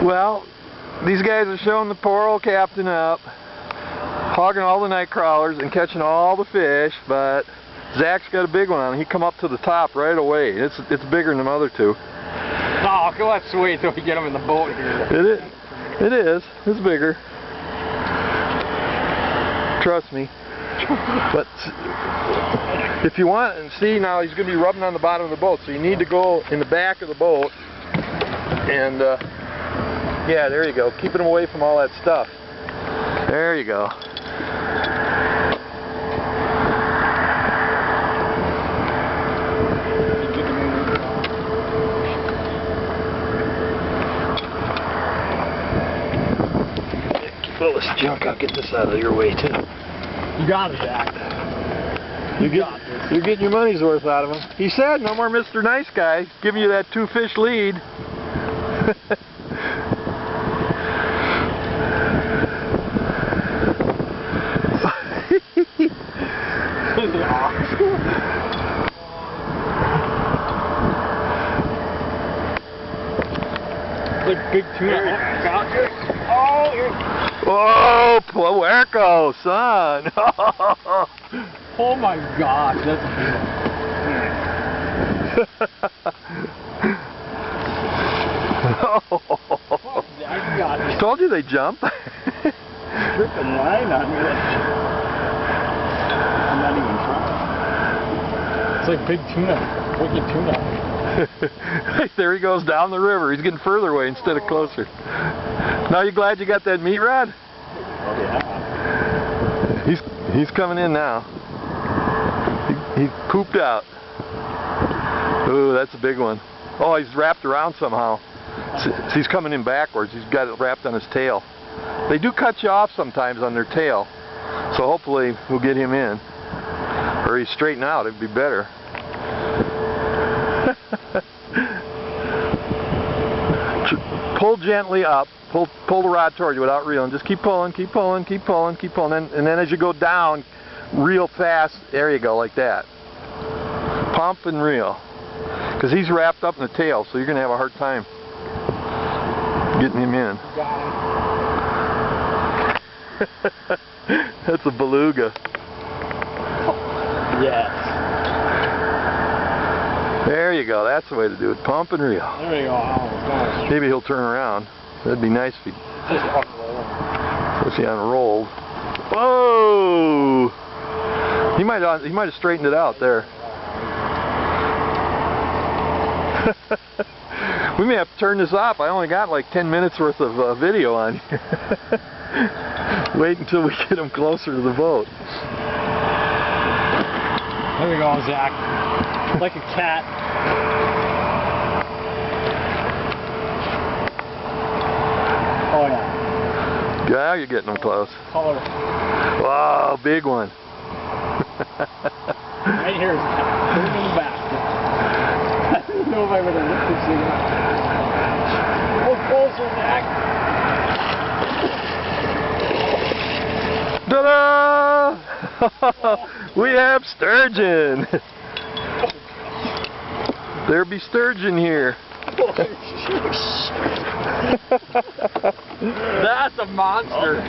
Well, these guys are showing the poor old captain up, hogging all the night crawlers and catching all the fish, but Zack's got a big one on him. He come up to the top right away. It's bigger than the other two. Oh, let's wait till we get him in the boat here. It is. It's bigger. Trust me. But if you want, and see now he's going to be rubbing on the bottom of the boat, so you need to go in the back of the boat and yeah, there you go. Keeping him away from all that stuff. There you go. Keep all this junk. I'll get this out of your way too. You got it, Zack. You're getting your money's worth out of him. He said, no more Mr. Nice Guy. Giving you that 2-fish lead. Big tuna. Oh, puerco, son. Oh my gosh, that's a Told you they jump. Dripping line on me. I'm not even trying. It's like big tuna, wicked tuna. There he goes down the river. He's getting further away instead of closer. Now you glad you got that meat rod? Oh yeah. He's coming in now. He pooped out. Ooh, that's a big one. Oh, he's wrapped around somehow. So he's coming in backwards. He's got it wrapped on his tail. They do cut you off sometimes on their tail, so hopefully we'll get him in. Or he's straightened out. It'd be better. Pull gently up. Pull the rod toward you without reeling. Just keep pulling, keep pulling, keep pulling, keep pulling. And then as you go down, reel fast. There you go, like that. Pump and reel. Because he's wrapped up in the tail, so you're going to have a hard time getting him in. That's a beluga. Yes. There you go. That's the way to do it. Pump and reel. There you go. Oh, maybe he'll turn around. That'd be nice if he just unrolled. Was he unrolled? Whoa! He might have straightened it out there. We may have to turn this off. I only got like 10 minutes worth of video on here. Wait until we get him closer to the boat. There we go, Zack. Like a cat. Oh yeah. Yeah, you're getting them close. Color. Wow, big one. Right here, Zack. Put him in the back. I don't know if I would have looked this thing up. Go closer, Zack. Ta-da! We have sturgeon. There be sturgeon here. That's a monster.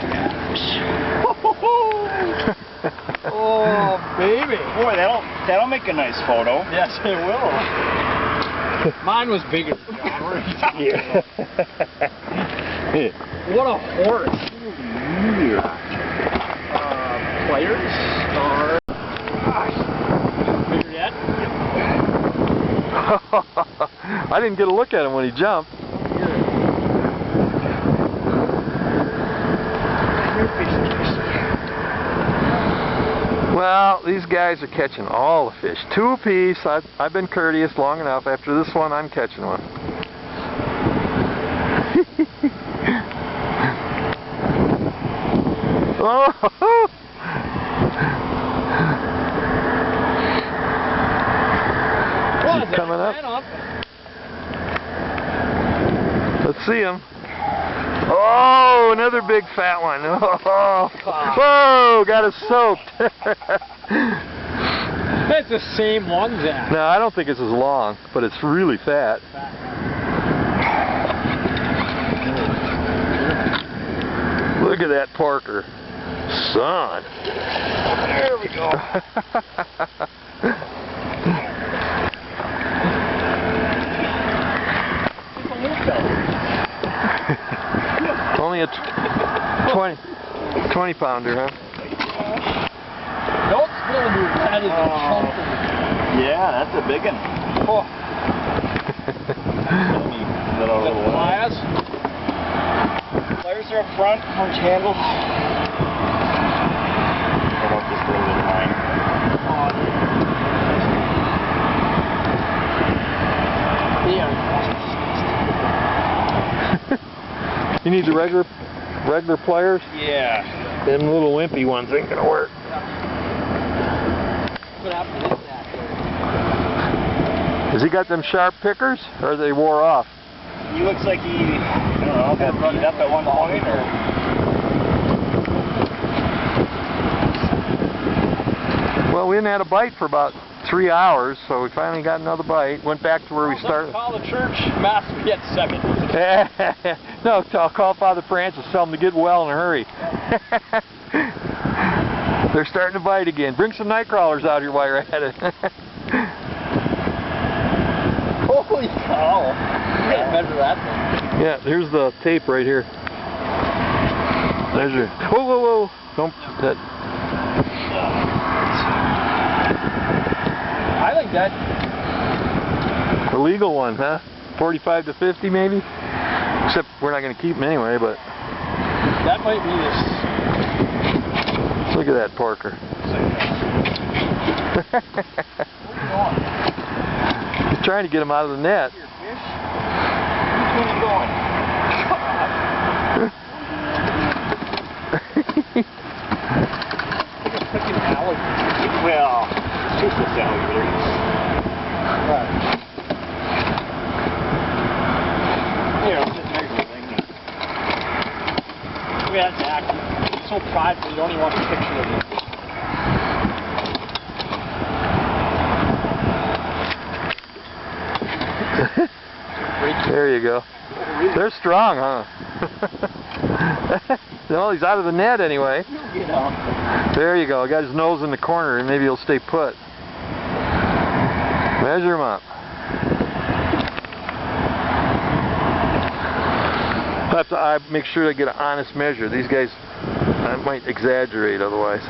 Oh, baby. Boy, that'll make a nice photo. Yes, it will. Mine was bigger. Yeah. What a horse. Players are bigger yet? I didn't get a look at him when he jumped. Well, these guys are catching all the fish. 2 apiece. I've been courteous long enough. After this one, I'm catching one. Oh! He's coming up. Let's see him. Oh, another big fat one. Oh, whoa, got us soaked. That's the same one, Zack. No, I don't think it's as long, but it's really fat. at that Parker. Son. There we go. Only a 20 pounder, huh? Don't spill, dude. That is a chunk of Yeah, that's a big one. Oh. Little Pliers. Pliers are up front, punch handle. I want this little bit of mine. You need the regular pliers? Yeah. Them little wimpy ones ain't gonna work. What happened to that? Has he got them sharp pickers, or they wore off? He looks like he, I don't know, got beat up at one point, or... Well, we hadn't had a bite for about 3 hours, so we finally got another bite. Went back to where we started. Call the church mass to get 7. No, I'll call Father Francis, tell him to get well in a hurry. They're starting to bite again. Bring some night crawlers out here while you're at it. Holy cow! You gotta measure that thing. Yeah, here's the tape right here. Measure. Whoa, whoa, whoa! Don't. That. I think that. The legal one, huh? 45 to 50, maybe. Except we're not going to keep them anyway, but. That might be this. Look at that Parker. He's trying to get him out of the net. Here, fish. Which one's going? Freaking alligator. Well, it's just a alligator. Right. Here, let's just measure the thing. Look at that, Zack. He's so prideful, you don't even want a picture of him. There you go. They're strong, huh? No, he's out of the net anyway. You know. There you go. Got his nose in the corner, and maybe he'll stay put. Measure him up. I have to make sure I get an honest measure. These guys, I might exaggerate otherwise.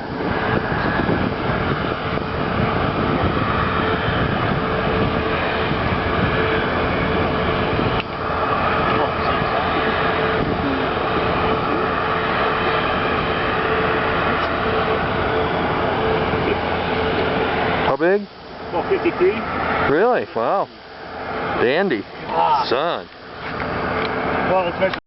How big? Well, 53. Really? Wow. Dandy. Ah. Son. Well, let's measure.